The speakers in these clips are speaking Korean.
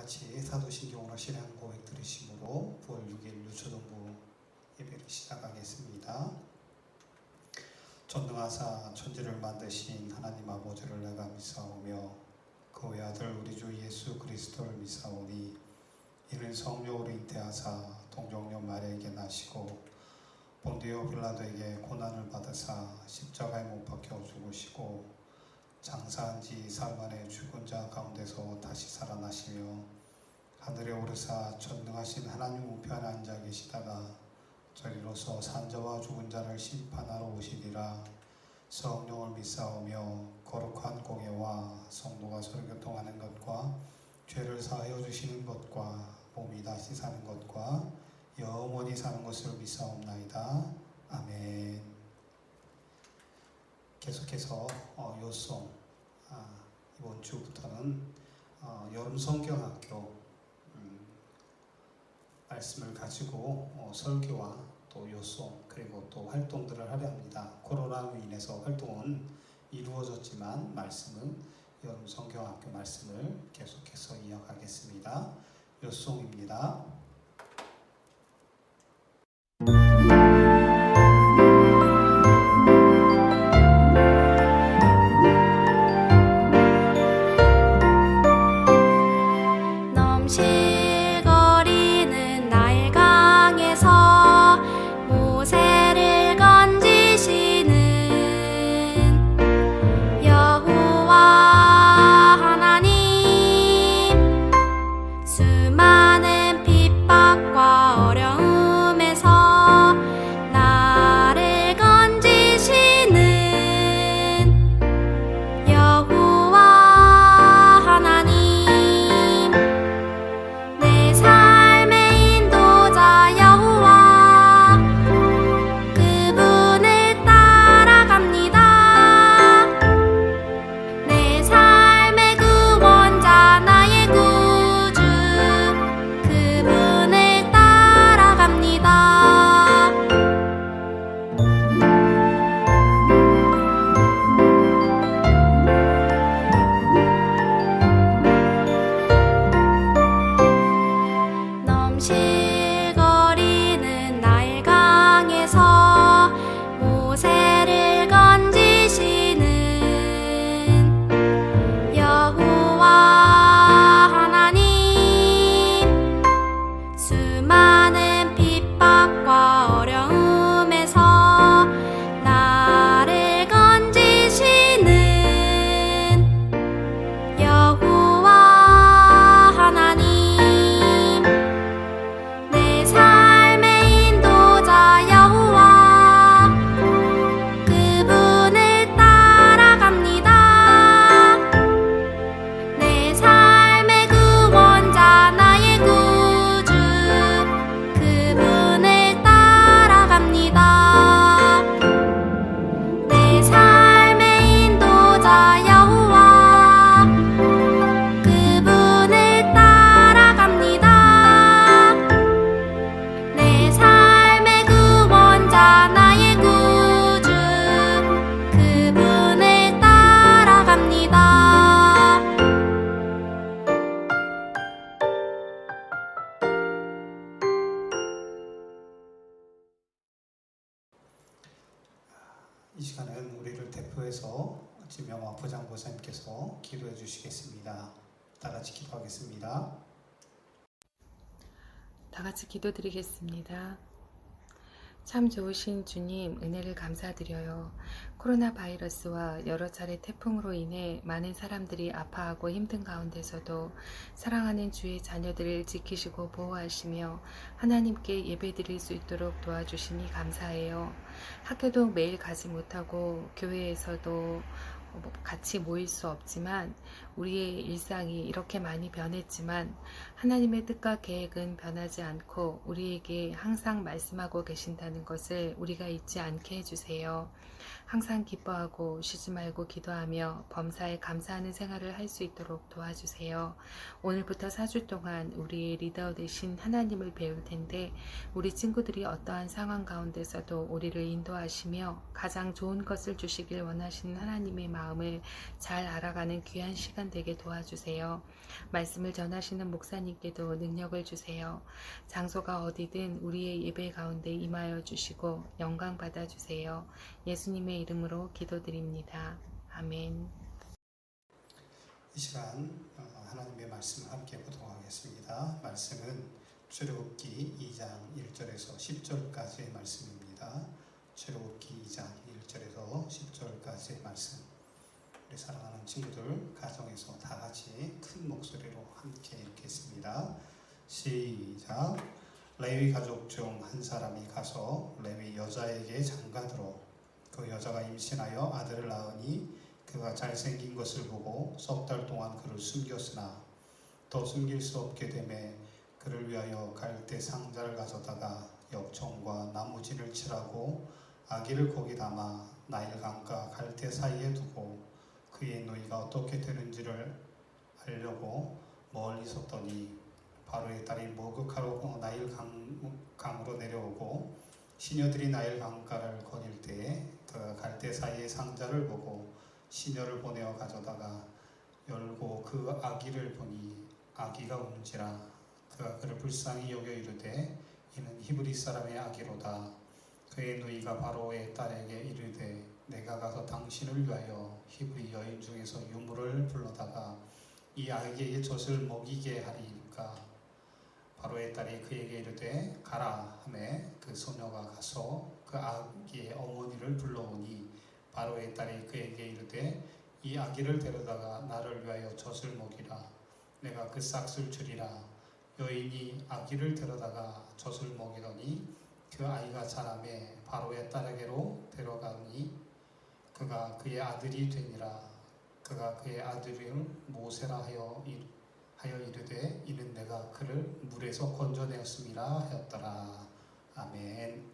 같이 사도신경으로 신앙 고백 들으심으로 9월 6일 유초동부 예배를 시작하겠습니다. 전능하사 천지를 만드신 하나님 아버지를 내가 믿사오며 그 외아들 우리 주 예수 그리스도를 믿사오니 이는 성령으로 잉태하사 동정녀 마리아에게 나시고 본디오 빌라도에게 고난을 받으사 십자가에 못 박혀 죽으시고 장사한 지 사흘 만에 죽은 자 가운데서 다시 살아나시며 하늘에 오르사 전능하신 하나님 우편에 앉아 계시다가 저리로서 산자와 죽은 자를 심판하러 오시리라. 성령을 믿사오며 거룩한 공예와 성도가 서로 교통하는 것과 죄를 사하여 주시는 것과 몸이 다시 사는 것과 영원히 사는 것을 믿사옵나이다. 아멘. 계속해서 요송 이번 주부터는 여름 성경학교 말씀을 가지고 설교와 또 요송 그리고 또 활동들을 하려 합니다. 코로나로 인해서 활동은 이루어졌지만 말씀은 여름 성경학교 말씀을 계속해서 이어가겠습니다. 요송입니다. 이 시간은 우리를 대표해서 지명화 부장보사님께서 기도해 주시겠습니다. 다 같이 기도하겠습니다. 다 같이 기도드리겠습니다. 참 좋으신 주님, 은혜를 감사드려요. 코로나 바이러스와 여러 차례 태풍으로 인해 많은 사람들이 아파하고 힘든 가운데서도 사랑하는 주의 자녀들을 지키시고 보호하시며 하나님께 예배드릴 수 있도록 도와주시니 감사해요. 학교도 매일 가지 못하고 교회에서도 같이 모일 수 없지만 우리의 일상이 이렇게 많이 변했지만 하나님의 뜻과 계획은 변하지 않고 우리에게 항상 말씀하고 계신다는 것을 우리가 잊지 않게 해주세요. 항상 기뻐하고 쉬지 말고 기도하며 범사에 감사하는 생활을 할 수 있도록 도와주세요. 오늘부터 4주 동안 우리의 리더 되신 하나님을 배울 텐데 우리 친구들이 어떠한 상황 가운데서도 우리를 인도하시며 가장 좋은 것을 주시길 원하시는 하나님의 마음을 잘 알아가는 귀한 시간 되게 도와주세요. 말씀을 전하시는 목사님께도 능력을 주세요. 장소가 어디든 우리의 예배 가운데 임하여 주시고 영광 받아주세요. 예수님의 이름으로 기도드립니다. 아멘. 이 시간 하나님의 말씀을 함께 보도록 하겠습니다. 말씀은 출애굽기 2장 1절에서 10절까지의 말씀입니다. 출애굽기 2장 1절에서 10절까지의 말씀. 우리 사랑하는 친구들 가정에서 다 같이 큰 목소리로 함께 읽겠습니다. 시작. 레위 가족 중 한 사람이 가서 레위 여자에게 장가들어 그 여자가 임신하여 아들을 낳으니 그가 잘생긴 것을 보고 석 달 동안 그를 숨겼으나 더 숨길 수 없게 되매 그를 위하여 갈대 상자를 가져다가 역청과 나무진을 칠하고 아기를 거기 담아 나일 강과 갈대 사이에 두고 그의 노이가 어떻게 되는지를 알려고 멀리 섰더니 바로의 딸이 목욕하러 나일 강으로 내려오고 시녀들이 나일 강가를 거닐 때에 그가 갈대 사이의 상자를 보고 시녀를 보내어 가져다가 열고 그 아기를 보니 아기가 우는지라 그가 그를 불쌍히 여겨 이르되 이는 히브리 사람의 아기로다. 그의 누이가 바로의 딸에게 이르되 내가 가서 당신을 위하여 히브리 여인 중에서 유물을 불러다가 이 아기에게 젖을 먹이게 하리이까. 바로의 딸이 그에게 이르되 가라 하매 그 소녀가 가서 그 아기의 어머니를 불러오니 바로의 딸이 그에게 이르되 이 아기를 데려다가 나를 위하여 젖을 먹이라. 내가 그 싹을 주리라. 여인이 아기를 데려다가 젖을 먹이더니 그 아이가 자라매 바로의 딸에게로 데려가니 그가 그의 아들이 되니라. 그가 그의 아들을 모세라 하여 이르되 이는 내가 그를 물에서 건져내었음이라 하였더라. 아멘.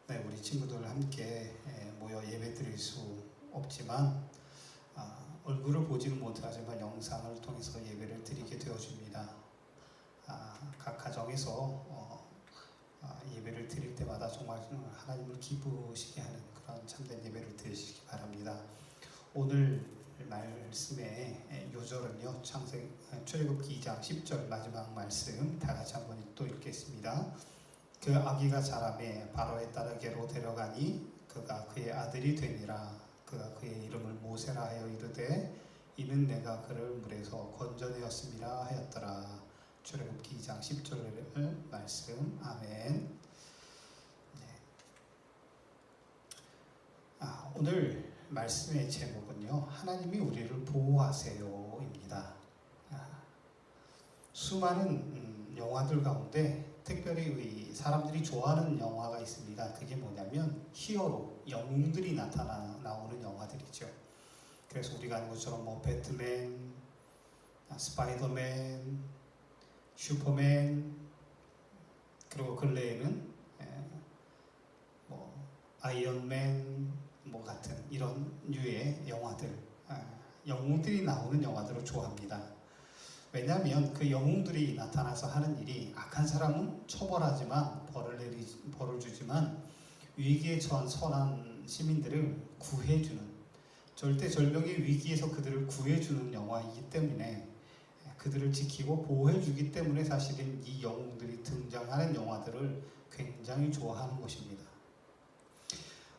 네, 우리 친구들 함께 모여 예배 드릴 수 없지만 얼굴을 보지는 못하지만 영상을 통해서 예배를 드리게 되어집니다. 각 가정에서 예배를 드릴 때마다 정말 하나님을 기쁘시게 하는 그런 참된 예배를 드리시기 바랍니다. 오늘 말씀의 요절은요, 출애굽기 2장 10절 마지막 말씀 다 같이 한번 또 읽겠습니다. 그 아기가 자라매 바로의 딸에게로 데려가니 그가 그의 아들이 되니라. 그가 그의 이름을 모세라 하여 이르되 이는 내가 그를 물에서 건져내었음이라 하였더라. 출애굽기 2장 10절 말씀. 아멘. 오늘 말씀의 제목은요, 하나님이 우리를 보호하세요입니다. 수많은 영화들 가운데 특별히 사람들이 좋아하는 영화가 있습니다. 그게 뭐냐면 히어로, 영웅들이 나오는 영화들이죠. 그래서 우리가 아는 것처럼 뭐 배트맨, 스파이더맨, 슈퍼맨, 그리고 근래에는 뭐 아이언맨 뭐 같은 이런 류의 영화들, 영웅들이 나오는 영화들을 좋아합니다. 왜냐하면 그 영웅들이 나타나서 하는 일이 악한 사람은 처벌하지만 벌을 주지만 위기에 처한 선한 시민들을 구해주는, 절대절명의 위기에서 그들을 구해주는 영화이기 때문에, 그들을 지키고 보호해주기 때문에 사실은 이 영웅들이 등장하는 영화들을 굉장히 좋아하는 것입니다.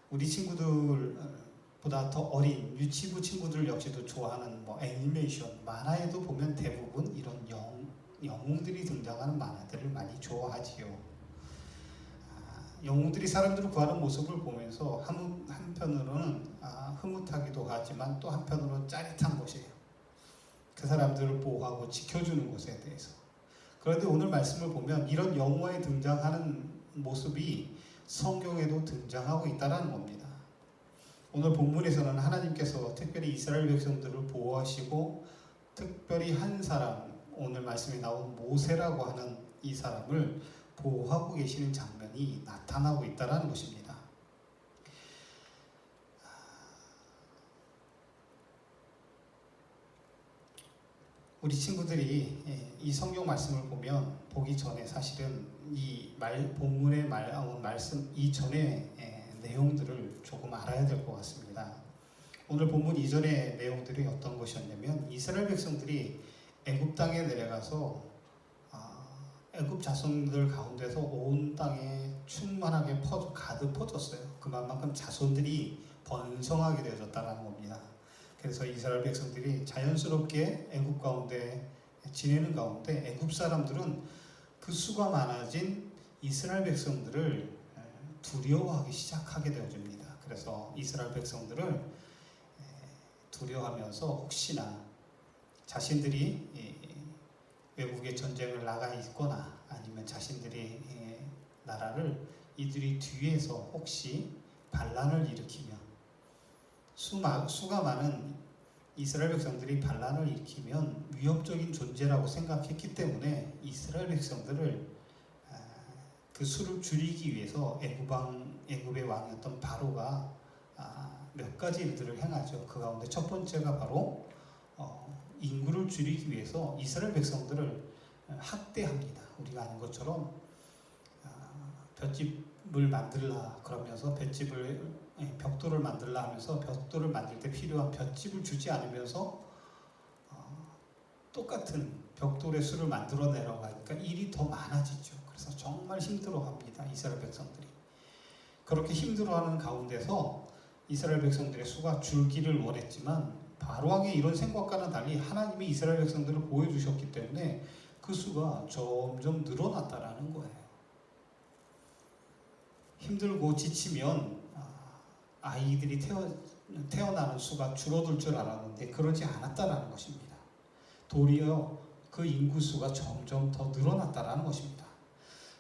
우리 친구들보다 더 어린 유치부 친구들 역시도 좋아하는 뭐 애니메이션, 만화에도 보면 대부분 이런 영웅들이 등장하는 만화들을 많이 좋아하지요. 영웅들이 사람들을 구하는 모습을 보면서 한편으로는 흐뭇하기도 하지만 또 한편으로는 짜릿한 것이에요. 그 사람들을 보호하고 지켜주는 것에 대해서. 그런데 오늘 말씀을 보면 이런 영화에 등장하는 모습이 성경에도 등장하고 있다는 겁니다. 오늘 본문에서는 하나님께서 특별히 이스라엘 백성들을 보호하시고 특별히 한 사람, 오늘 말씀에 나온 모세라고 하는 이 사람을 보호하고 계시는 장면이 나타나고 있다는 것입니다. 우리 친구들이 이 성경 말씀을 보기 전에 사실은 본문에 나온 말씀 이전의 내용들을 조금 알아야 될 것 같습니다. 오늘 본문 이전의 내용들이 어떤 것이었냐면 이스라엘 백성들이 애굽 땅에 내려가서 애굽 자손들 가운데서 온 땅에 충만하게 가득 퍼졌어요. 그만큼 자손들이 번성하게 되어졌다는 겁니다. 그래서 이스라엘 백성들이 자연스럽게 애굽 가운데 지내는 가운데 애굽 사람들은 그 수가 많아진 이스라엘 백성들을 두려워하기 시작하게 되어집니다. 그래서 이스라엘 백성들을 두려워하면서 혹시나 자신들이 외국에 전쟁을 나가 있거나 아니면 자신들이 나라를 이들이 뒤에서 혹시 반란을 일으키면 수가 많은 이스라엘 백성들이 반란을 일으키면 위협적인 존재라고 생각했기 때문에 이스라엘 백성들을 그 수를 줄이기 위해서 애굽의 왕이었던 바로가 몇 가지 일들을 행하죠. 그 가운데 첫 번째가 바로 인구를 줄이기 위해서 이스라엘 백성들을 학대합니다. 우리가 아는 것처럼 볏집을 만들라 그러면서 벽돌을 만들라 하면서 벽돌을 만들 때 필요한 볏집을 주지 않으면서 똑같은 벽돌의 수를 만들어내라고 하니까 일이 더 많아지죠. 그래서 정말 힘들어합니다. 이스라엘 백성들이. 그렇게 힘들어하는 가운데서 이스라엘 백성들의 수가 줄기를 원했지만 바로왕의 이런 생각과는 달리 하나님이 이스라엘 백성들을 보여주셨기 때문에 그 수가 점점 늘어났다라는 거예요. 힘들고 지치면 아이들이 태어나는 수가 줄어들 줄 알았는데 그러지 않았다라는 것입니다. 도리어 그 인구수가 점점 더 늘어났다라는 것입니다.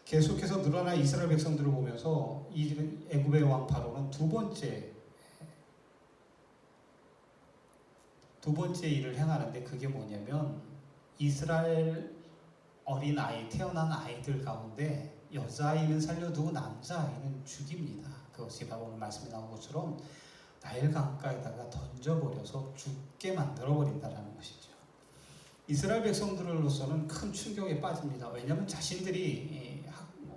계속해서 늘어난 이스라엘 백성들을 보면서 이 애굽의 왕 바로는 두 번째 일을 행하는데 그게 뭐냐면 이스라엘 태어난 아이들 가운데 여자아이는 살려두고 남자아이는 죽입니다. 그것이 바로 오늘 말씀에 나온 것처럼 나일 강가에다가 던져버려서 죽게 만들어버린다는 것이죠. 이스라엘 백성들로서는 큰 충격에 빠집니다. 왜냐하면 자신들이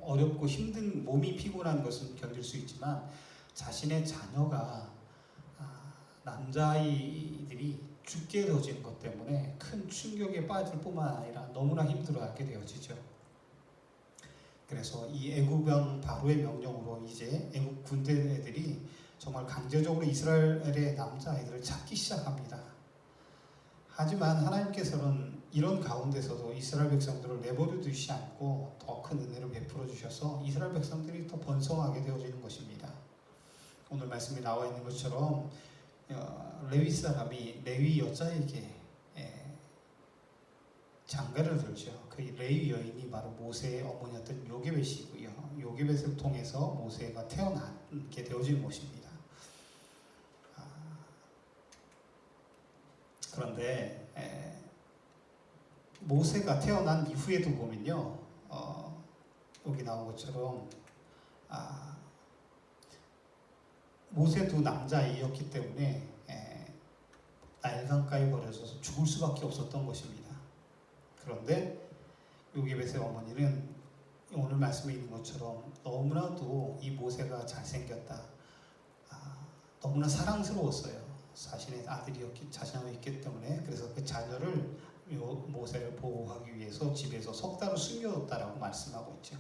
어렵고 힘든 몸이 피곤한 것은 견딜 수 있지만 자신의 자녀가 남자아이들이 죽게 되어지는 것 때문에 큰 충격에 빠질 뿐만 아니라 너무나 힘들어하게 되어지죠. 그래서 이 애굽 왕 바로의 명령으로 이제 애굽 군대들이 정말 강제적으로 이스라엘의 남자아이들을 찾기 시작합니다. 하지만 하나님께서는 이런 가운데서도 이스라엘 백성들을 내버려 두시지 않고 더 큰 은혜를 베풀어 주셔서 이스라엘 백성들이 더 번성하게 되어지는 것입니다. 오늘 말씀에 나와 있는 것처럼 레위 사람이 레위 여자에게 장가를 들죠. 그 레위 여인이 바로 모세의 어머니였던 요게벳이고요. 요게벳을 통해서 모세가 태어나게 되어진 것입니다. 그런데 모세가 태어난 이후에도 보면요, 여기 나온 것처럼 모세도 남자아이였기 때문에 나일강가에 버려져서 죽을 수밖에 없었던 것입니다. 그런데 요게벳의 어머니는 오늘 말씀에 있는 것처럼 너무나도 이 모세가 잘생겼다, 너무나 사랑스러웠어요. 자신의 자녀였기 때문에. 그래서 그 자녀를 모세를 보호하기 위해서 집에서 석 달을 숨겨뒀다라고 말씀하고 있죠.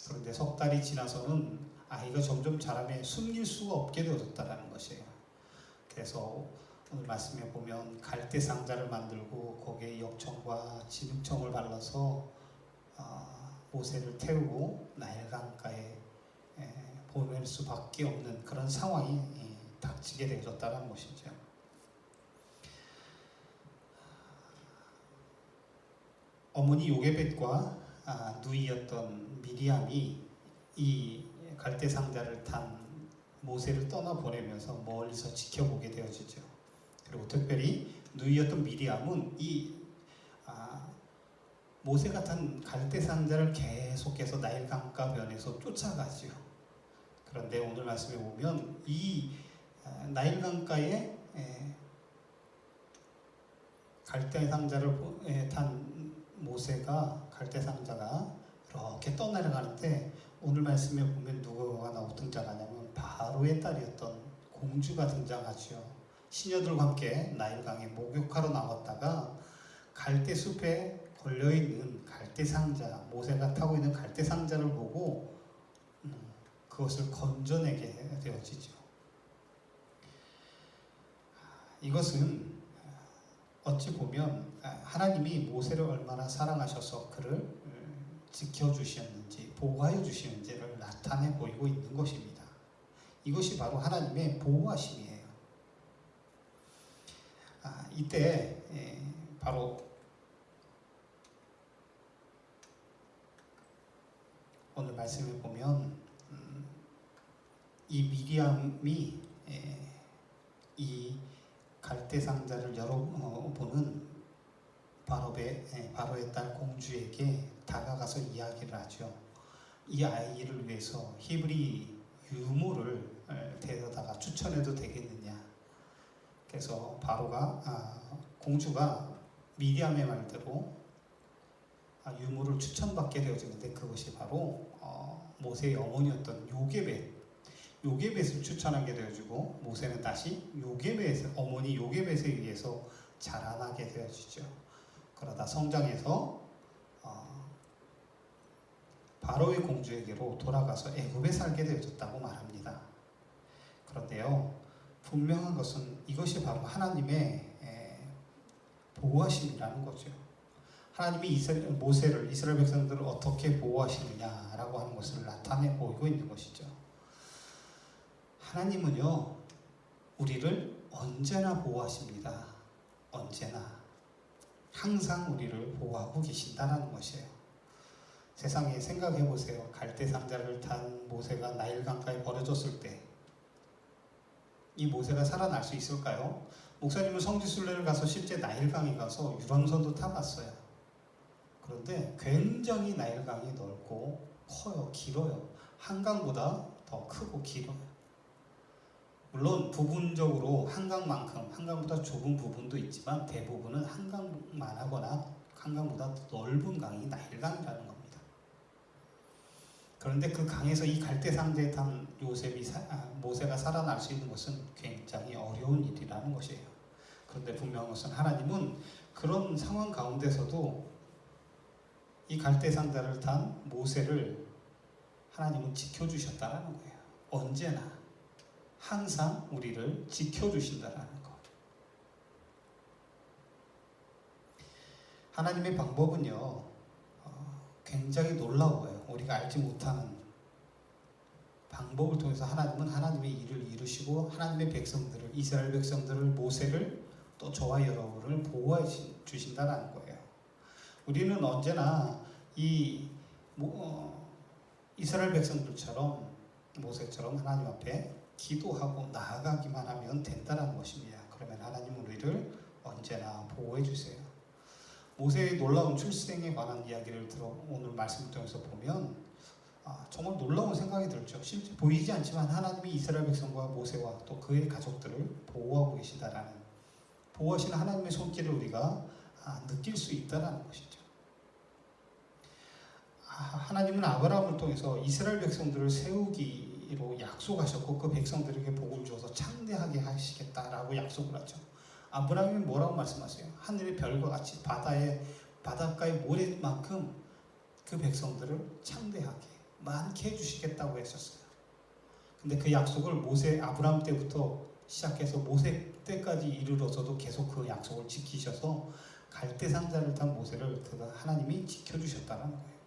그런데 석 달이 지나서는 아이가 점점 자라며 숨길 수가 없게 되어졌다는 것이에요. 그래서 오늘 말씀에 보면 갈대 상자를 만들고 거기에 역청과 진흙청을 발라서 모세를 태우고 나일강가에 보낼 수밖에 없는 그런 상황이 닥치게 되어졌다는 것이죠. 어머니 요게벳과 누이였던 미리암이 이 갈대 상자를 탄 모세를 떠나보내면서 멀리서 지켜보게 되어지죠. 그리고 특별히 누이였던 미리암은 이 모세가 탄 갈대 상자를 계속해서 나일강가 변에서 쫓아가죠. 그런데 오늘 말씀에 보면 이 나일강가에 갈대 상자를 탄 모세가 갈대 상자가 이렇게 떠내려가는데 오늘 말씀에 보면 누가 등장하냐면 바로의 딸이었던 공주가 등장하죠. 시녀들과 함께 나일강에 목욕하러 나왔다가 갈대 숲에 걸려있는 갈대 상자, 모세가 타고 있는 갈대 상자를 보고 그것을 건져내게 되어지죠. 이것은 어찌 보면 하나님이 모세를 얼마나 사랑하셔서 그를 지켜주셨는지 보호하여 주시는지를 나타내 보이고 있는 것입니다. 이것이 바로 하나님의 보호하심이에요. 이때 바로 오늘 말씀을 보면 이 미리암이 이 갈대 상자를 열어보는 바로의 딸 공주에게 다가가서 이야기를 하죠. 이 아이를 위해서 히브리 유모를 데려다가 추천해도 되겠느냐. 그래서 공주가 미리암의 말대로 유모를 추천받게 되어지는데 그것이 바로 모세의 어머니였던 요게벳을 추천하게 되어지고 모세는 다시 어머니 요게벳에 의해서 자라나게 되어지죠. 그러다 성장해서 바로의 공주에게로 돌아가서 애굽에 살게 되어졌다고 말합니다. 그런데요, 분명한 것은 이것이 바로 하나님의 보호하심이라는 거죠. 하나님이 이스라엘 백성들을 어떻게 보호하시느냐라고 하는 것을 나타내 보이고 있는 것이죠. 하나님은요, 우리를 언제나 보호하십니다. 언제나. 항상 우리를 보호하고 계신다는 것이에요. 세상에 생각해 보세요. 갈대 상자를 탄 모세가 나일강가에 버려졌을 때 이 모세가 살아날 수 있을까요? 목사님은 성지순례를 가서 실제 나일강에 가서 유람선도 타봤어요. 그런데 굉장히 나일강이 넓고 커요. 길어요. 한강보다 더 크고 길어요. 물론 부분적으로 한강보다 좁은 부분도 있지만 대부분은 한강만 하거나 한강보다 넓은 강이 나일강이라는 겁니다. 그런데 그 강에서 이 갈대 상자에 탄 모세가 살아날 수 있는 것은 굉장히 어려운 일이라는 것이에요. 그런데 분명한 것은 하나님은 그런 상황 가운데서도 이 갈대 상자를 탄 모세를 하나님은 지켜주셨다는 거예요. 언제나 항상 우리를 지켜주신다는 것. 하나님의 방법은요, 굉장히 놀라워요. 우리가 알지 못하는 방법을 통해서 하나님은 하나님의 일을 이루시고 하나님의 백성들을, 이스라엘 백성들을, 모세를 또 저와 여러분을 보호해 주신다는 거예요. 우리는 언제나 이스라엘 백성들처럼 모세처럼 하나님 앞에 기도하고 나아가기만 하면 된다는 것입니다. 그러면 하나님은 우리를 언제나 보호해 주세요. 모세의 놀라운 출생에 관한 이야기를 오늘 말씀을 통해서 보면 정말 놀라운 생각이 들죠. 실제 보이지 않지만 하나님이 이스라엘 백성과 모세와 또 그의 가족들을 보호하고 계시다라는, 보호하시는 하나님의 손길을 우리가 느낄 수 있다는 것이죠. 하나님은 아브라함을 통해서 이스라엘 백성들을 세우기로 약속하셨고 그 백성들에게 복을 주어서 창대하게 하시겠다라고 약속을 하죠. 아브라함이 뭐라고 말씀하세요? 하늘의 별과 같이 바닷가의 모래만큼 그 백성들을 창대하게 많게 해주시겠다고 했었어요. 근데 그 약속을 아브라함 때부터 시작해서 모세 때까지 이르러서도 계속 그 약속을 지키셔서 갈대 상자를 탄 모세를 하나님이 지켜주셨다는 거예요.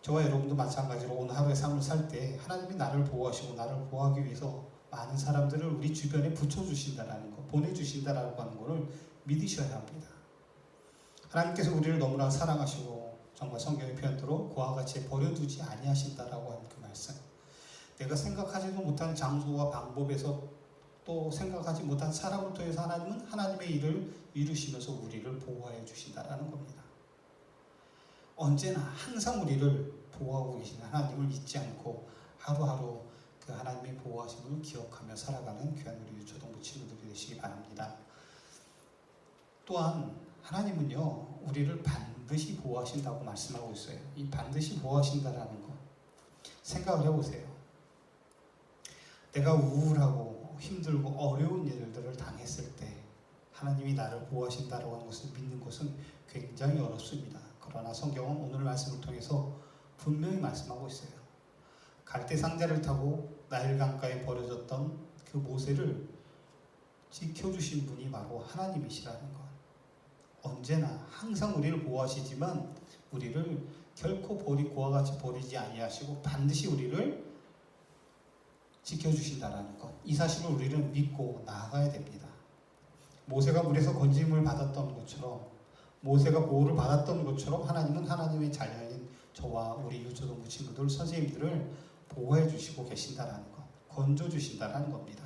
저와 여러분도 마찬가지로 오늘 하루의 삶을 살 때 하나님이 나를 보호하시고 나를 보호하기 위해서 많은 사람들을 우리 주변에 붙여주신다라는 것, 보내주신다라고 하는 것을 믿으셔야 합니다. 하나님께서 우리를 너무나 사랑하시고 정말 성경의 표현대로 그와 같이 버려두지 아니하신다라고 하는 그 말씀. 내가 생각하지도 못한 장소와 방법에서 또 생각하지 못한 사람을 통해서 하나님은 하나님의 일을 이루시면서 우리를 보호해 주신다라는 겁니다. 언제나 항상 우리를 보호하고 계신 하나님을 잊지 않고 하루하루 그 하나님의 보호하심을 기억하며 살아가는 귀한 우리 유초동부 친구들이 되시기 바랍니다. 또한 하나님은요, 우리를 반드시 보호하신다고 말씀하고 있어요. 이 반드시 보호하신다라는 거 생각을 해보세요. 내가 우울하고 힘들고 어려운 일들을 당했을 때 하나님이 나를 보호하신다고 하는 것을 믿는 것은 굉장히 어렵습니다. 그러나 성경은 오늘 말씀을 통해서 분명히 말씀하고 있어요. 갈대 상자를 타고 나일 강가에 버려졌던 그 모세를 지켜주신 분이 바로 하나님이시라는 것. 언제나 항상 우리를 보호하시지만 우리를 결코 그와 같이 버리지 아니하시고 반드시 우리를 지켜주신다라는 것. 이 사실을 우리는 믿고 나아가야 됩니다. 모세가 물에서 건짐을 받았던 것처럼, 모세가 보호를 받았던 것처럼 하나님은 하나님의 자녀인 저와 우리 유초동부 친구들, 선생님들을 보호해 주시고 계신다라는 것, 건져 주신다라는 겁니다.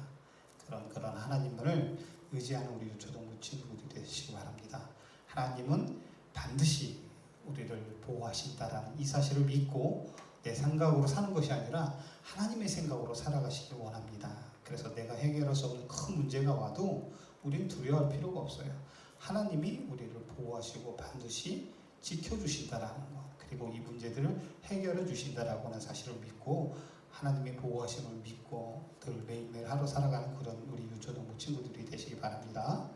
그런 하나님을 의지하는 우리 유초동부 친구들이 되시기 바랍니다. 하나님은 반드시 우리를 보호하신다라는 이 사실을 믿고 내 생각으로 사는 것이 아니라 하나님의 생각으로 살아가시길 원합니다. 그래서 내가 해결할 수 없는 큰 문제가 와도 우리는 두려워할 필요가 없어요. 하나님이 우리를 보호하시고 반드시 지켜주신다라는 것, 그리고 이 문제들을 해결해 주신다라고 하는 사실을 믿고 하나님의 보호하심을 믿고 늘 매일매일 하루 살아가는 그런 우리 유초동부 친구들이 되시기 바랍니다.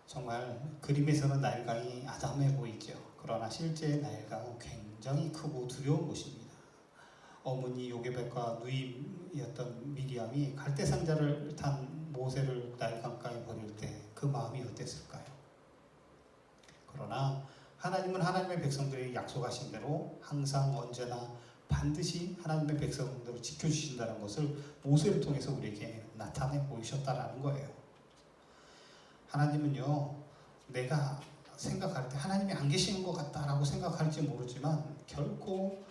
정말 그림에서는 나일강이 아담해 보이죠. 그러나 실제 나일강은 굉장히 크고 두려운 곳입니다. 어머니 요게벳과 누이였던 미리암이 갈대상자를 탄 모세를 나일강가에 버릴 때 그 마음이 어땠을까요? 그러나 하나님은 하나님의 백성들이 약속하신 대로 항상 언제나 반드시 하나님의 백성들을 지켜주신다는 것을 모세를 통해서 우리에게 나타내 보이셨다라는 거예요. 하나님은요, 내가 생각할 때 하나님이 안 계시는 것 같다라고 생각할지 모르지만 결코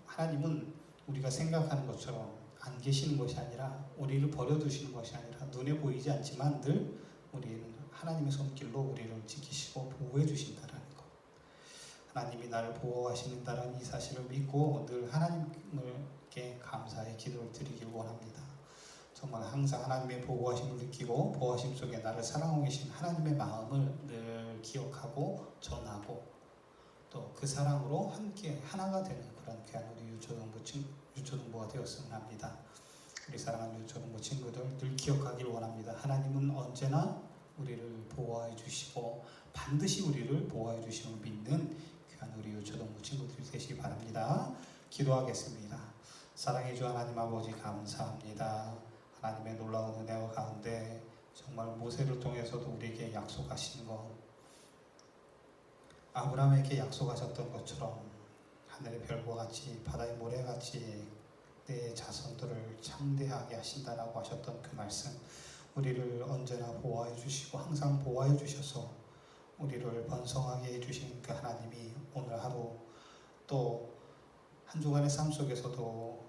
하나님은 우리가 생각하는 것처럼 안 계시는 것이 아니라 우리를 버려두시는 것이 아니라 눈에 보이지 않지만 늘 우리는 하나님의 손길로 우리를 지키시고 보호해 주신다라는 것. 하나님이 나를 보호하신다는 이 사실을 믿고 늘 하나님께 감사의 기도를 드리길 원합니다. 정말 항상 하나님의 보호하심을 느끼고 보호하심 속에 나를 사랑하고 계신 하나님의 마음을 늘 기억하고 전하고 또 그 사랑으로 함께 하나가 되는 그런 귀한 우리 유초동부가 되었으면 합니다. 우리 사랑하는 유초동부 친구들 늘 기억하길 원합니다. 하나님은 언제나 우리를 보호해 주시고 반드시 우리를 보호해 주심을 믿는 귀한 우리 유초동부 친구들이 되시기 바랍니다. 기도하겠습니다. 사랑해 주 하나님 아버지 감사합니다. 하나님의 놀라운 은혜와 가운데 정말 모세를 통해서도 우리에게 약속하신 것, 아브라함에게 약속하셨던 것처럼 하늘의 별과 같이 바다의 모래같이 내 자손들을 창대하게 하신다라고 하셨던 그 말씀, 우리를 언제나 보호해 주시고 항상 보호해 주셔서 우리를 번성하게 해주신 그 하나님이 오늘 하루 또 한 주간의 삶 속에서도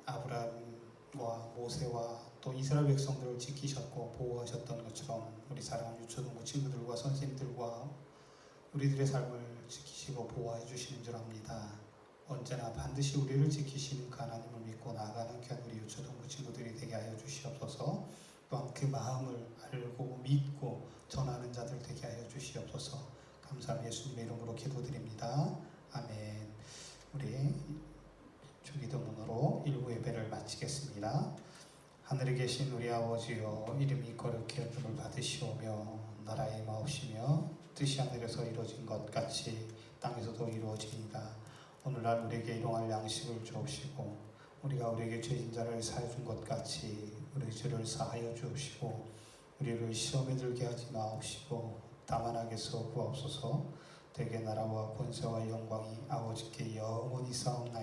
아브라함과 모세와 또 이스라엘 백성들을 지키셨고 보호하셨던 것처럼 우리 사랑하는 유초동부 친구들과 선생님들과 우리들의 삶을 지키시고 보호해 주시는 줄 압니다. 언제나 반드시 우리를 지키시는 그 하나님을 믿고 나아가는 귀한 우리 유초동부 친구들이 되게 하여 주시옵소서. 또한 그 마음을 알고 믿고 전하는 자들 되게 하여 주시옵소서. 감사합니다. 예수님의 이름으로 기도드립니다. 아멘. 우리 주기도문으로 1부 예배를 마치겠습니다. 하늘에 계신 우리 아버지여, 이름이 거룩히 여김을 받으시오며 나라의 마옵시며 뜻이 하늘에서 이루어진 것 같이 땅에서도 이루어지니라. 오늘날 우리에게 일용할 양식을 주옵시고 우리가 우리에게 죄진 자를 사하여 준 것 같이 우리 죄를 사하여 주옵시고 우리를 시험에 들게 하지 마옵시고 다만 악에서 구하옵소서. 대개 나라와 권세와 영광이 아버지께 영원히 싸움나이다.